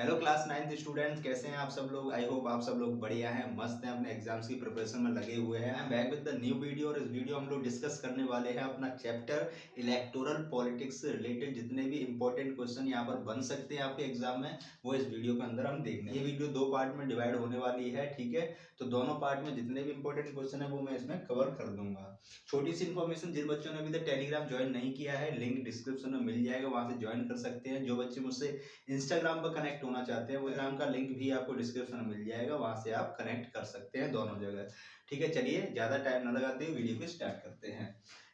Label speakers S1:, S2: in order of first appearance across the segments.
S1: Hello class 9th students, कैसे हैं आप सब लोग। आई होप आप सब लोग बढ़िया हैं, मस्त हैं, अपने एग्जाम्स की प्रिपरेशन में लगे हुए हैं। I am back with the new video और इस वीडियो हम लोग डिस्कस करने वाले हैं अपना चैप्टर इलेक्टोरल पॉलिटिक्स से रिलेटेड जितने भी इंपॉर्टेंट क्वेश्चन यहाँ पर बन सकते हैं आपके एग्जाम में, वो इस वीडियो के अंदर हम देखेंगे। ये वीडियो दो पार्ट में डिवाइड होने वाली है, ठीक है। तो दोनों पार्ट में जितने भी इंपॉर्टेंट क्वेश्चन है वो मैं इसमें कवर कर दूंगा। छोटी सी इन्फॉर्मेशन, जिन बच्चों ने अभी तक टेलीग्राम ज्वाइन नहीं किया है, लिंक डिस्क्रिप्शन में मिल जाएगा, वहां से ज्वाइन कर सकते हैं। जो बच्चे मुझसे इंस्टाग्राम पर कनेक्ट होना चाहते हैं, वो इंस्टाग्राम का लिंक भी आपको डिस्क्रिप्शन में मिल जाएगा, वहां से आप कनेक्ट कर सकते हैं दोनों जगह। ठीक है, चलिए ज्यादा टाइम ना लगाते हुए वीडियो को स्टार्ट करते हैं।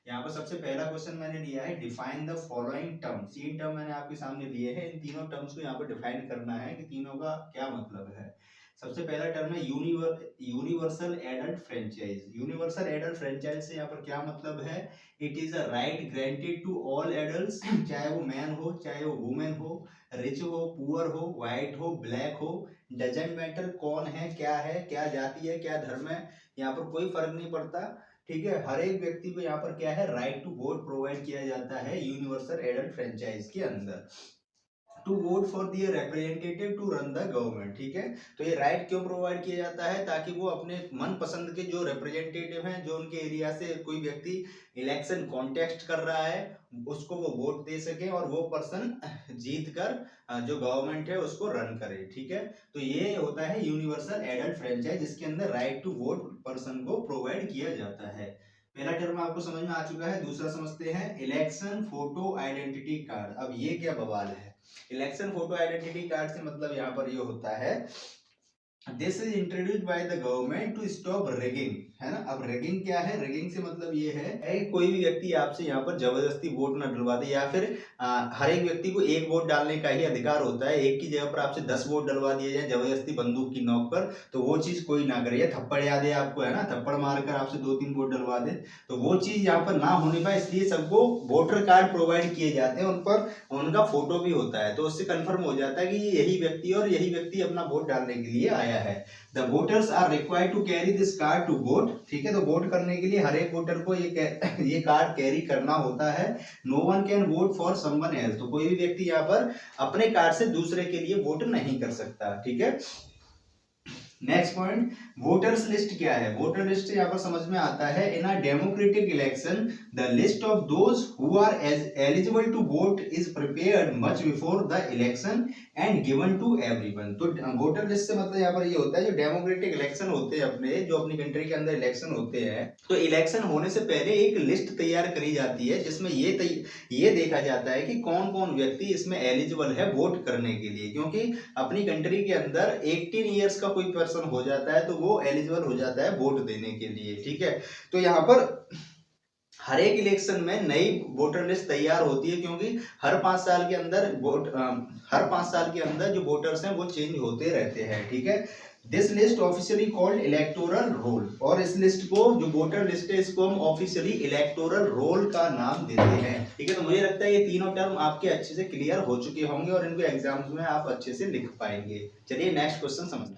S1: यहाँ पर सबसे पहला क्वेश्चन मैंने लिया है, डिफाइन द फॉलोइंग टर्म्स। तीन टर्म मैंने आपके सामने लिए हैं, इन तीनों टर्म्स को यहाँ पर डिफाइन करना है कि तीनों का क्या मतलब है। सबसे पहला टर्म है universal adult franchise. Universal adult franchise से यहाँ पर क्या मतलब है, it is a right granted to all adults, चाहे वो मैन हो चाहे वो वुमेन हो, रिच हो पुअर हो, व्हाइट हो ब्लैक हो, डजेंट मैटर कौन है, क्या जाति है, क्या धर्म है, यहाँ पर कोई फर्क नहीं पड़ता। ठीक है, हर एक व्यक्ति को यहाँ पर क्या है, राइट टू वोट प्रोवाइड किया जाता है यूनिवर्सल एडल्ट फ्रेंचाइज के अंदर। To vote for their representative to run the government. ठीक है, तो ये राइट क्यों प्रोवाइड किया जाता है, ताकि वो अपने मन पसंद के जो रिप्रेजेंटेटिव हैं, जो उनके एरिया से कोई व्यक्ति इलेक्शन कॉन्टेस्ट कर रहा है, उसको वो वोट दे सके और वो पर्सन जीत कर जो गवर्नमेंट है उसको रन करे। ठीक है, तो ये होता है यूनिवर्सल एडल्ट फ्रेंचाइज, जिसके अंदर राइट टू वोट पर्सन को प्रोवाइड किया जाता है। पहला टर्म आपको समझ में आ चुका है। दूसरा समझते हैं, इलेक्शन फोटो आइडेंटिटी कार्ड। अब ये क्या बवाल है, इलेक्शन फोटो आइडेंटिटी कार्ड से मतलब यहाँ पर ये होता है, this is introduced by the government to stop ragging, है ना। अब रेगिंग क्या है, रेगिंग से मतलब ये है कोई भी व्यक्ति आपसे यहाँ पर जबरदस्ती वोट ना डलवा दे, या फिर हर एक व्यक्ति को एक वोट डालने का ही अधिकार होता है। एक की जगह पर आपसे 10 वोट डलवा दिए जाए जबरदस्ती बंदूक की नोक पर, तो वो चीज कोई ना करे। थप्पड़ याद है आपको, है ना, थप्पड़ मारकर आपसे 2-3 वोट डलवा दे, तो वो चीज यहाँ पर ना होने पाए, इसलिए सबको वोटर कार्ड प्रोवाइड किए जाते हैं, उन पर उनका फोटो भी होता है, तो उससे कंफर्म हो जाता है कि यही व्यक्ति और यही व्यक्ति अपना वोट डालने के लिए आया है। The voters are required to carry this card to vote. ठीक है, तो वोट करने के लिए हर एक वोटर को ये कार्ड कैरी करना होता है। No one can vote for someone else, तो कोई भी व्यक्ति यहाँ पर अपने कार्ड से दूसरे के लिए वोट नहीं कर सकता। ठीक है, नेक्स्ट पॉइंट, वोटर्स लिस्ट क्या है। वोटर लिस्ट यहाँ पर समझ में आता है, in a democratic election the list of those who are eligible to vote is prepared much before the election and given to everyone. तो वोटर लिस्ट से मतलब यहाँ पर ये होता है, जो डेमोक्रेटिक इलेक्शन होते हैं अपने, जो अपनी कंट्री के अंदर इलेक्शन होते हैं, तो इलेक्शन होने से पहले एक लिस्ट तैयार करी जाती है, जिसमें ये देखा जाता है कि कौन कौन व्यक्ति इसमें एलिजिबल है वोट करने के लिए। क्योंकि अपनी कंट्री के अंदर 18 ईयर्स का कोई पर्सन हो जाता है तो वो एलिजिबल हो जाता है वोट देने के लिए। ठीक है, तो यहाँ पर हर एक इलेक्शन में नई वोटर लिस्ट तैयार होती है, क्योंकि हर 5 साल के अंदर जो वोटर्स हैं वो चेंज होते रहते हैं। ठीक है, this list officially called electoral roll, और इस लिस्ट को, जो वोटर लिस्ट है, इसको हम ऑफिशियली इलेक्टोरल रोल का नाम देते हैं। ठीक है, तो मुझे लगता है ये तीनों टर्म आपके अच्छे से क्लियर हो चुके होंगे और इनको एग्जाम्स में आप अच्छे से लिख पाएंगे। चलिए नेक्स्ट क्वेश्चन समझ,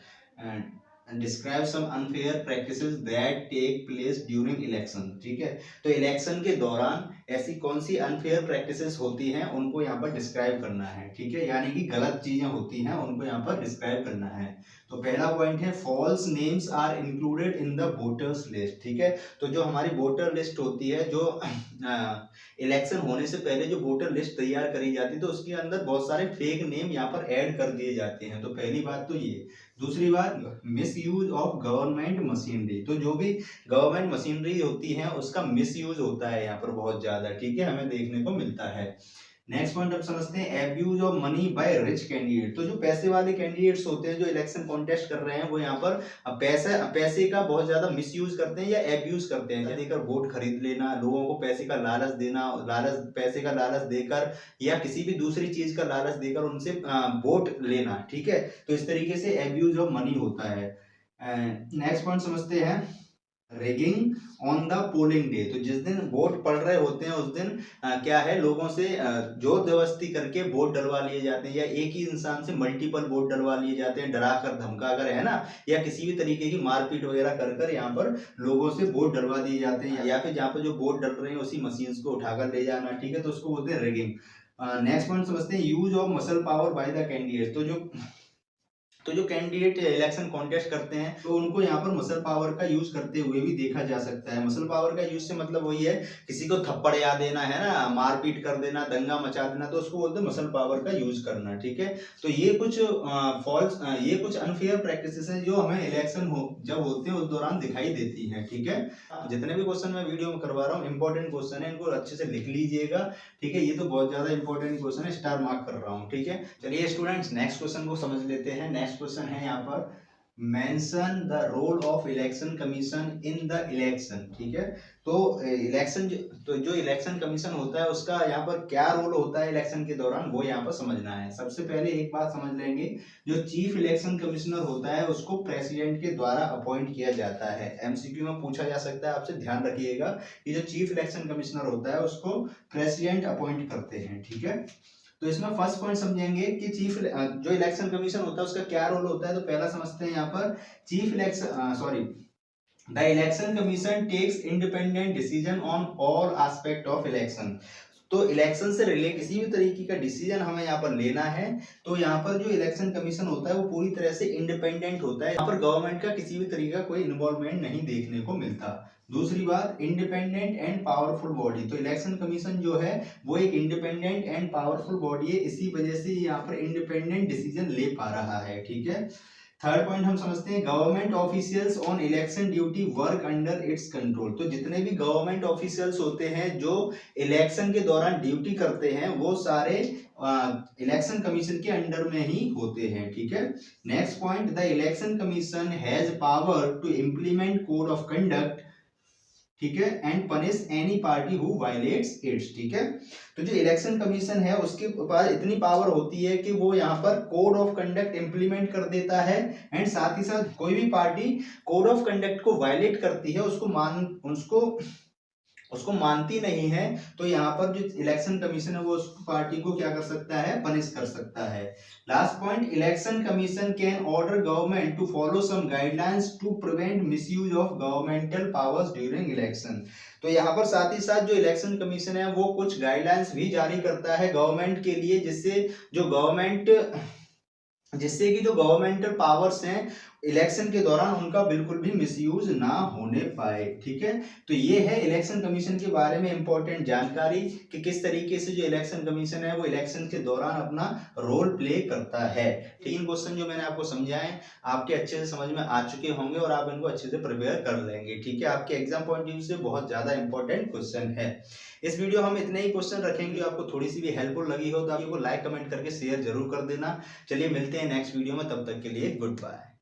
S1: describe some unfair practices that take place during election. ठीक है, तो इलेक्शन के दौरान ऐसी कौन सी अनफेयर प्रैक्टिसेस होती हैं, उनको यहाँ पर डिस्क्राइब करना है। ठीक है, यानी कि गलत चीजें होती हैं, उनको यहाँ पर डिस्क्राइब करना है। तो पहला पॉइंट है, false names are included in the voters list. ठीक है, तो जो हमारी वोटर लिस्ट होती है, जो इलेक्शन होने से पहले जो वोटर लिस्ट तैयार करी जाती है, तो उसके अंदर बहुत सारे फेक नेम यहाँ पर ऐड कर दिए जाते हैं। तो पहली बात तो ये। दूसरी बात, miss use of government machinery. तो जो भी गवर्नमेंट मशीनरी होती है उसका मिस यूज होता है यहाँ पर बहुत ज्यादा। ठीक है, हमें देखने को मिलता है। नेक्स्ट पॉइंट अब समझते हैं, abuse of money by rich candidate. तो जो पैसे वाले कैंडिडेट्स होते हैं, जो इलेक्शन कॉन्टेस्ट कर रहे हैं, वो यहाँ पर पैसे का बहुत ज्यादा मिसयूज करते हैं या एब्यूज करते हैं। देकर वोट खरीद लेना, लोगों को पैसे का लालच देना, पैसे का लालच देकर या किसी भी दूसरी चीज का लालच देकर उनसे वोट लेना। ठीक है, तो इस तरीके से एब्यूज ऑफ मनी होता है। नेक्स्ट पॉइंट समझते हैं, raging on the polling day. तो जिस दिन वोट पड़ रहे होते हैं उस दिन क्या है, लोगों से जोर जबरदस्ती करके वोट डलवा लिए जाते हैं, या एक ही इंसान से मल्टीपल वोट डलवा लिए जाते हैं, डरा कर धमका कर, है ना, या किसी भी तरीके की मारपीट वगैरह कर कर यहाँ पर लोगों से वोट डलवा दिए जाते हैं, या फिर जहाँ पर जो वोट डल रहे हैं उसी मशीन को उठाकर ले जाना। ठीक है, तो उसको बोलते हैं रेगिंग। नेक्स्ट पॉइंट समझते हैं, use of muscle power by the candidate. तो जो तो जो कैंडिडेट इलेक्शन कॉन्टेस्ट करते हैं तो उनको यहाँ पर मसल पावर का यूज करते हुए भी देखा जा सकता है। मसल पावर का यूज से मतलब वही है, किसी को थप्पड़ या देना है ना, मारपीट कर देना, दंगा मचा देना, तो उसको बोलते हैं मसल पावर का यूज करना। ठीक है, तो ये कुछ ये कुछ अनफेयर प्रैक्टिसेस हैं जो हमें इलेक्शन जब होते हैं उस दौरान दिखाई देती है। ठीक है, जितने भी क्वेश्चन मैं वीडियो में करवा रहा हूँ इंपॉर्टेंट क्वेश्चन है, इनको अच्छे से लिख लीजिएगा। ठीक है, ये तो बहुत ज्यादा इंपॉर्टेंट क्वेश्चन है, स्टार मार्क कर रहा हूँ। ठीक है, चलिए स्टूडेंट्स नेक्स्ट क्वेश्चन को समझ लेते हैं। नेक्स्ट क्वेश्चन है यहाँ पर, mention the role of election commission in the election. ठीक है, तो जो इलेक्शन कमीशन होता है उसका यहाँ पर क्या रोल होता है इलेक्शन के दौरान, वो यहाँ पर समझना है। सबसे पहले एक बात समझ लेंगे, जो चीफ इलेक्शन कमिश्नर होता है उसको प्रेसिडेंट के द्वारा अपॉइंट किया जाता है। एमसीक्यू में पूछा जा सकता है आपसे, ध्यान रखिएगा कि जो चीफ इलेक्शन कमिश्नर होता है उसको प्रेसिडेंट अपॉइंट करते हैं। ठीक है, तो इसमें फर्स्ट पॉइंट समझेंगे कि जो इलेक्शन कमीशन होता है उसका क्या रोल होता है। तो पहला समझते हैं यहाँ पर, the election commission takes independent decision on all aspect of election. तो इलेक्शन से रिलेटेड किसी भी तरीके का डिसीजन हमें यहाँ पर लेना है तो यहाँ पर जो इलेक्शन कमीशन होता है वो पूरी तरह से इंडिपेंडेंट होता है। यहाँ पर गवर्नमेंट का किसी भी तरीके का कोई इन्वॉल्वमेंट नहीं देखने को मिलता। दूसरी बात, इंडिपेंडेंट एंड पावरफुल बॉडी। तो इलेक्शन कमीशन जो है वो एक इंडिपेंडेंट एंड पावरफुल बॉडी है, इसी वजह से यहाँ पर इंडिपेंडेंट डिसीजन ले पा रहा है। ठीक है, थर्ड पॉइंट हम समझते हैं, government officials on election duty work under its control. तो जितने भी गवर्नमेंट ऑफिशियल्स होते हैं जो इलेक्शन के दौरान ड्यूटी करते हैं वो सारे इलेक्शन कमीशन के अंडर में ही होते हैं। ठीक है, next point, the election commission has power to implement code of conduct. ठीक है, and punish any party who violates its. ठीक है, तो जो इलेक्शन कमीशन है उसके पास इतनी पावर होती है कि वो यहाँ पर कोड ऑफ कंडक्ट इंप्लीमेंट कर देता है, एंड साथ ही साथ कोई भी पार्टी कोड ऑफ कंडक्ट को वायलेट करती है उसको मानती नहीं है तो यहाँ पर जो इलेक्शन कमीशन है वो उस पार्टी को क्या कर सकता है, पनिश कर सकता है। Last point, election commission can order government to follow some guidelines to prevent misuse of governmental powers during election. तो यहाँ पर साथ ही साथ जो इलेक्शन कमीशन है वो कुछ गाइडलाइंस भी जारी करता है गवर्नमेंट के लिए, जिससे कि जो गवर्नमेंटल पावर्स हैं इलेक्शन के दौरान उनका बिल्कुल भी मिसयूज ना होने पाए। ठीक है, तो ये है इलेक्शन कमीशन के बारे में इंपॉर्टेंट जानकारी कि किस तरीके से जो इलेक्शन कमीशन है वो इलेक्शन के दौरान अपना रोल प्ले करता है। तीन क्वेश्चन जो मैंने आपको समझाए आपके अच्छे से समझ में आ चुके होंगे और आप इनको अच्छे से प्रिपेयर कर लेंगे। ठीक है, आपके एग्जाम पॉइंट ऑफ व्यू से बहुत ज्यादा इंपॉर्टेंट क्वेश्चन है। इस वीडियो हम इतने ही क्वेश्चन रखेंगे, जो आपको थोड़ी सी भी हेल्पफुल लगी हो तो आप इसको लाइक कमेंट करके शेयर जरूर कर देना। चलिए मिलते हैं नेक्स्ट वीडियो में, तब तक के लिए गुड बाय।